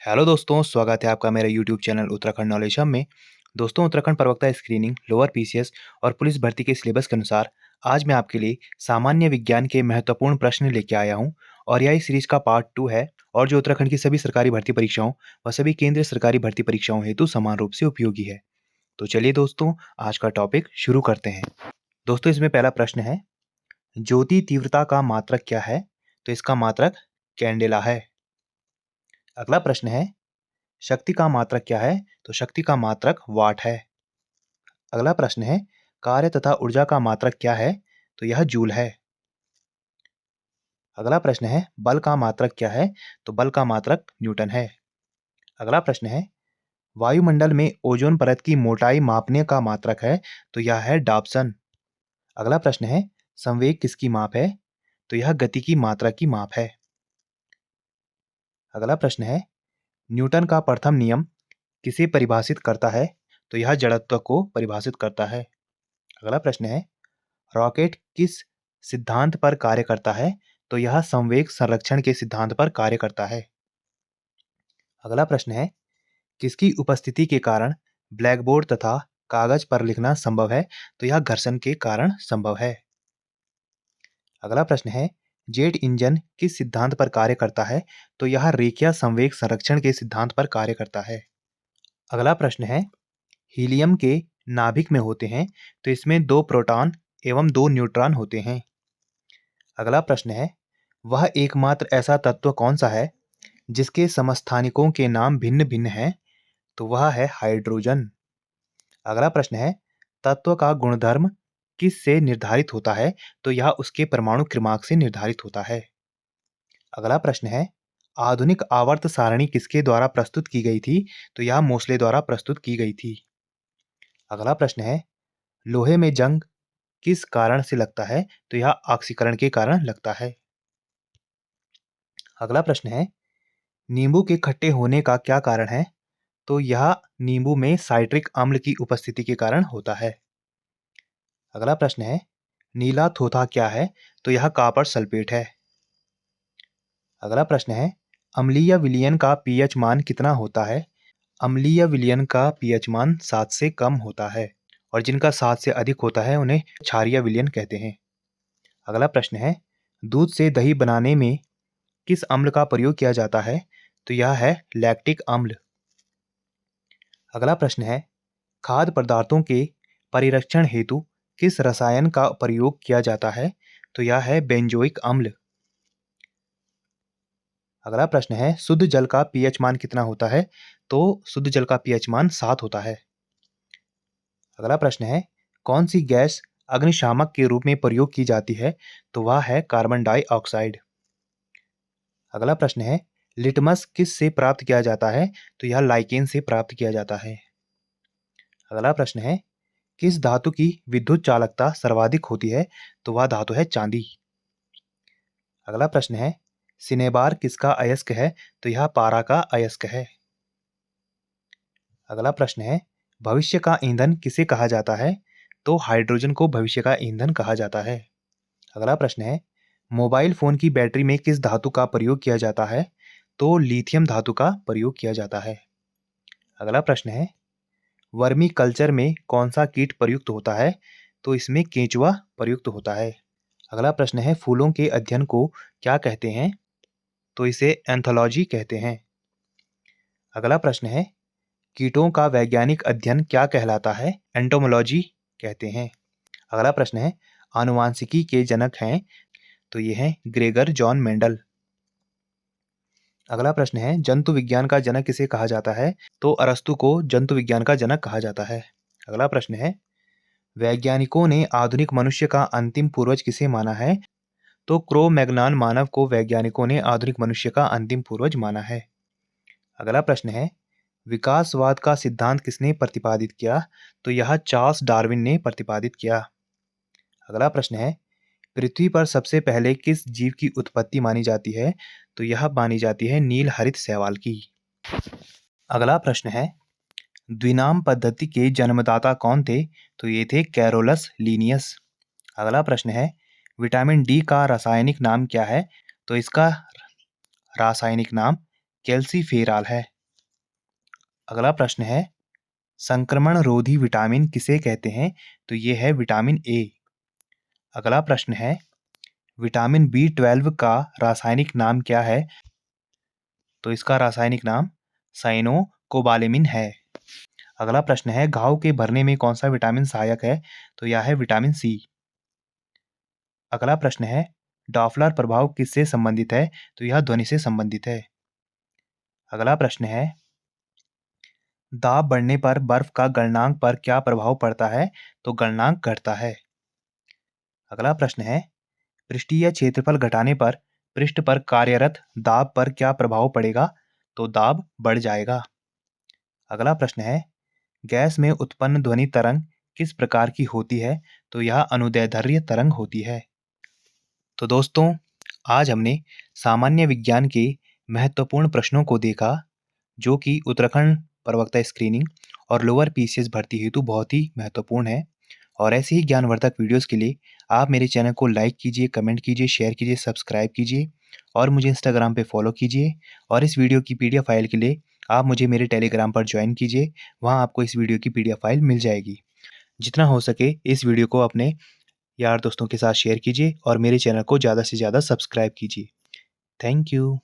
Hello दोस्तों, स्वागत है आपका मेरे YouTube channel Uttarakhand knowledge hub में। दोस्तों, उत्तराखंड प्रवक्ता स्क्रीनिंग, लोअर पीसीएस और पुलिस भर्ती के सिलेबस के अनुसार आज मैं आपके लिए सामान्य विज्ञान के महत्वपूर्ण प्रश्न लेके आया हूं और यह इस सीरीज का पार्ट 2 है और जो उत्तराखंड की सभी सरकारी भर्ती परीक्षाओं व सभी केंद्रीय सरकारी भर्ती परीक्षाओं हेतु समान रूप से उपयोगी है। तो चलिए दोस्तों, आज का टॉपिक शुरू करते हैं। दोस्तों, इसमें पहला प्रश्न है, ज्योति तीव्रता का मात्रक क्या है? तो इसका मात्रक कैंडेला है। अगला प्रश्न है, शक्ति का मात्रक क्या है? तो शक्ति का मात्रक वाट है। अगला प्रश्न है, कार्य तथा ऊर्जा का मात्रक क्या है? तो यह जूल है। अगला प्रश्न है, बल का मात्रक क्या है? तो बल का मात्रक न्यूटन है। अगला प्रश्न है, वायुमंडल में ओजोन परत की मोटाई मापने का मात्रक है? तो यह है डाप्सन। अगला प्रश्न है, संवेग किसकी माप है? तो यह गति की मात्रा की माप है। अगला प्रश्न है, न्यूटन का प्रथम नियम किसे परिभाषित करता है? तो यह जड़त्व को परिभाषित करता है। अगला प्रश्न है, रॉकेट किस सिद्धांत पर कार्य करता है? तो यह संवेग संरक्षण के सिद्धांत पर कार्य करता है। अगला प्रश्न है, किसकी उपस्थिति के कारण ब्लैकबोर्ड तथा कागज पर लिखना संभव है? तो यह घर्षण के कारण संभव है। अगला प्रश्न है, जेट इंजन किस सिद्धांत पर कार्य करता है? तो यह रेखीय संवेग संरक्षण के सिद्धांत पर कार्य करता है। अगला प्रश्न है, हीलियम के नाभिक में होते हैं तो इसमें 2 प्रोटॉन एवं 2 न्यूट्रॉन होते हैं। अगला प्रश्न है, वह एकमात्र ऐसा तत्व कौन सा है जिसके समस्थानिकों के नाम भिन्न भिन्न हैं? तो वह है हाइड्रोजन। अगला प्रश्न है, तत्व का गुणधर्म किस से निर्धारित होता है? तो यह उसके परमाणु क्रमांक से निर्धारित होता है। अगला प्रश्न है, आधुनिक आवर्त सारणी किसके द्वारा प्रस्तुत की गई थी? तो यह मोसले द्वारा प्रस्तुत की गई थी। अगला प्रश्न है, लोहे में जंग किस कारण से लगता है? तो यह ऑक्सीकरण के कारण लगता है। अगला प्रश्न है, नींबू के खट्टे होने का क्या कारण है? तो यह नींबू में साइट्रिक अम्ल की उपस्थिति के कारण होता है। अगला प्रश्न है, नीला थोथा क्या है? तो यह कॉपर सल्फेट है। अगला प्रश्न है, अम्लीय विलयन का पीएच मान कितना होता है? अम्लीय विलयन का पीएच मान 7 से कम होता है और जिनका 7 से अधिक होता है उन्हें क्षारीय विलयन कहते हैं। अगला प्रश्न है, दूध से दही बनाने में किस अम्ल का प्रयोग किया जाता है? तो यह है लैक्टिक अम्ल। अगला प्रश्न है, खाद्य पदार्थों के परिरक्षण हेतु किस रसायन का प्रयोग किया जाता है? तो यह है बेंजोइक अम्ल। अगला प्रश्न है, शुद्ध जल का पीएच मान कितना होता है? तो शुद्ध जल का पीएच मान 7 होता है। अगला प्रश्न है, कौन सी गैस अग्निशामक के रूप में प्रयोग की जाती है? तो वह है कार्बन डाइऑक्साइड। अगला प्रश्न है, लिटमस किस से प्राप्त किया जाता है? तो यह लाइकेन से प्राप्त किया जाता है। अगला प्रश्न है, किस धातु की विद्युत चालकता सर्वाधिक होती है? तो वह धातु है चांदी। अगला प्रश्न है, सिनेबार किसका अयस्क है? तो यह पारा का अयस्क है। अगला प्रश्न है, भविष्य का ईंधन किसे कहा जाता है? तो हाइड्रोजन को भविष्य का ईंधन कहा जाता है। अगला प्रश्न है, मोबाइल फोन की बैटरी में किस धातु का प्रयोग किया जाता है? तो लिथियम धातु का प्रयोग किया जाता है। अगला प्रश्न है, वर्मी कल्चर में कौन सा कीट प्रयुक्त होता है? तो इसमें केंचुआ प्रयुक्त होता है। अगला प्रश्न है, फूलों के अध्ययन को क्या कहते हैं? तो इसे एंथोलॉजी कहते हैं। अगला प्रश्न है, कीटों का वैज्ञानिक अध्ययन क्या कहलाता है? एंटोमोलॉजी कहते हैं। अगला प्रश्न है, आनुवांशिकी के जनक हैं? तो ये हैं ग्रेगर जॉन मेंडल। अगला प्रश्न है, जंतु विज्ञान का जनक किसे कहा जाता है? तो अरस्तु को जंतु विज्ञान का जनक कहा जाता है। अगला प्रश्न है, वैज्ञानिकों ने आधुनिक मनुष्य का अंतिम पूर्वज किसे माना है? तो क्रो मैग्नान मानव को वैज्ञानिकों ने आधुनिक मनुष्य का अंतिम पूर्वज माना है। अगला प्रश्न है, विकासवाद का सिद्धांत किसने प्रतिपादित किया? तो यह चार्ल्स डार्विन ने प्रतिपादित किया। अगला प्रश्न है, पृथ्वी पर सबसे पहले किस जीव की उत्पत्ति मानी जाती है? तो यह मानी जाती है नील हरित शैवाल की। अगला प्रश्न है, द्विनाम पद्धति के जन्मदाता कौन थे? तो ये थे कैरोलस लीनियस। अगला प्रश्न है, विटामिन डी का रासायनिक नाम क्या है? तो इसका रासायनिक नाम कैल्सीफेरॉल है। अगला प्रश्न है, संक्रमण रोधी विटामिन किसे कहते हैं? तो ये है विटामिन ए। अगला प्रश्न है, विटामिन B12 का रासायनिक नाम क्या है? तो इसका रासायनिक नाम साइनोकोबालेमिन है। अगला प्रश्न है, घाव के भरने में कौन सा विटामिन सहायक है? तो यह है विटामिन सी। अगला प्रश्न है, डॉपलर प्रभाव किससे संबंधित है? तो यह ध्वनि से संबंधित है। अगला प्रश्न है, दाब बढ़ने पर बर्फ का गलनांक पर क्या प्रभाव पड़ता है? तो गलनांक घटता है। अगला प्रश्न है, पृष्ठीय क्षेत्रफल घटाने पर पृष्ठ पर कार्यरत दाब पर क्या प्रभाव पड़ेगा? तो दाब बढ़ जाएगा। अगला प्रश्न है, गैस में उत्पन्न ध्वनि तरंग किस प्रकार की होती है? तो यह अनुदैर्ध्य तरंग होती है। तो दोस्तों, आज हमने सामान्य विज्ञान के महत्वपूर्ण प्रश्नों को देखा, जो कि उत्तराखंड प्रवक्ता स्क्रीनिंग और लोअर पीसीएस भर्ती हेतु बहुत ही महत्वपूर्ण है। और ऐसे ही ज्ञानवर्धक वीडियोस के लिए आप मेरे चैनल को लाइक कीजिए, कमेंट कीजिए, शेयर कीजिए, सब्सक्राइब कीजिए और मुझे इंस्टाग्राम पे फॉलो कीजिए। और इस वीडियो की पीडीएफ फाइल के लिए आप मुझे मेरे टेलीग्राम पर ज्वाइन कीजिए, वहाँ आपको इस वीडियो की पीडीएफ फाइल मिल जाएगी। जितना हो सके इस वीडियो को अपने यार दोस्तों के साथ शेयर कीजिए और मेरे चैनल को ज़्यादा से ज़्यादा सब्सक्राइब कीजिए। Thank you.